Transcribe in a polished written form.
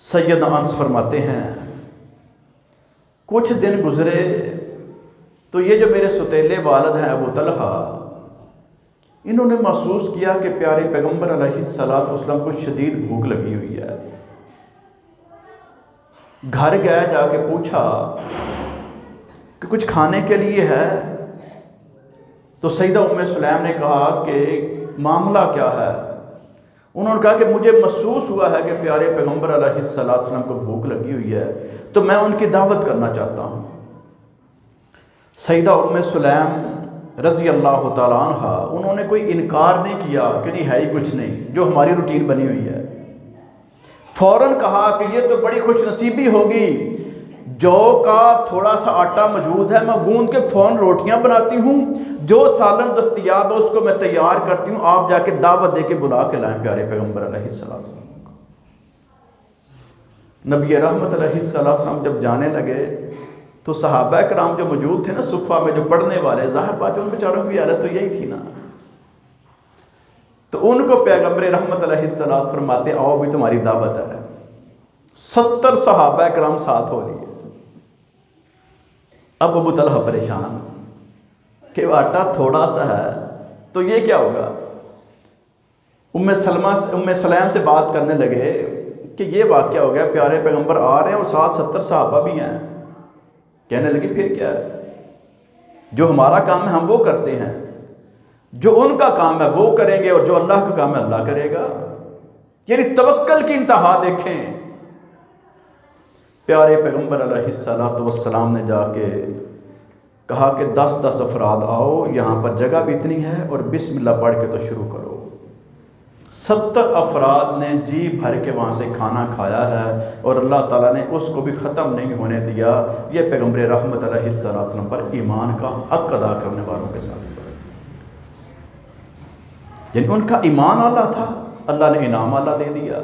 سیدنا انس فرماتے ہیں کچھ دن گزرے تو یہ جو میرے ستیلے والد ہیں ابو طلحہ، انہوں نے محسوس کیا کہ پیارے پیغمبر علیہ الصلوۃ والسلام کو شدید بھوک لگی ہوئی ہے۔ گھر گئے، جا کے پوچھا کہ کچھ کھانے کے لیے ہے؟ تو سیدہ ام سلیم نے کہا کہ معاملہ کیا ہے؟ انہوں نے کہا کہ مجھے محسوس ہوا ہے کہ پیارے پیغمبر علیہ الصلوۃ والسلام کو بھوک لگی ہوئی ہے، تو میں ان کی دعوت کرنا چاہتا ہوں۔ سیدہ ام سلیم رضی اللہ تعالیٰ عنہ، انہوں نے کوئی انکار نہیں کیا کہ نہیں ہے ہی کچھ نہیں، جو ہماری روٹین بنی ہوئی ہے۔ فوراً کہا کہ یہ تو بڑی خوش نصیبی ہوگی، جو کا تھوڑا سا آٹا موجود ہے، میں گوندھ کے فوراً روٹیاں بناتی ہوں، جو سالن دستیاب ہے اس کو میں تیار کرتی ہوں، آپ جا کے دعوت دے کے بلا کے لائیں پیارے پیغمبر علیہ الصلوۃ والسلام کو۔ نبی رحمت علیہ الصلوۃ والسلام جب جانے لگے تو صحابہ کرام جو موجود تھے نا صفہ میں، جو پڑھنے والے، ظاہر بات ہے ان بیچاروں کی حالت تو یہی تھی نا، تو ان کو پیغمبر رحمت علیہ الصلوۃ فرماتے آؤ بھی تمہاری دعوت ہے۔ 70 صحابہ کرام ساتھ ہو رہی ہے۔ اب ابو طلحہ پریشان کہ وہ آٹا تھوڑا سا ہے تو یہ کیا ہوگا؟ ام سلیم سے بات کرنے لگے کہ یہ واقعہ ہو گیا، پیارے پیغمبر آ رہے ہیں اور ساتھ 70 صحابہ بھی ہیں۔ کہنے لگی پھر کیا ہے؟ جو ہمارا کام ہے ہم وہ کرتے ہیں، جو ان کا کام ہے وہ کریں گے، اور جو اللہ کا کام ہے اللہ کرے گا۔ یعنی توکل کی انتہا دیکھیں۔ پیارے پیغمبر علیہ الصلوۃ والسلام نے جا کے کہا کہ 10 افراد آؤ، یہاں پر جگہ بھی اتنی ہے، اور بسم اللہ پڑھ کے تو شروع کرو۔ 70 افراد نے جی بھر کے وہاں سے کھانا کھایا ہے، اور اللہ تعالیٰ نے اس کو بھی ختم نہیں ہونے دیا۔ یہ پیغمبر رحمت علیہ الصلوۃ والسلام پر ایمان کا حق ادا کرنے والوں کے ساتھ، یعنی ان کا ایمان اعلیٰ تھا، اللہ نے انعام اعلیٰ دے دیا۔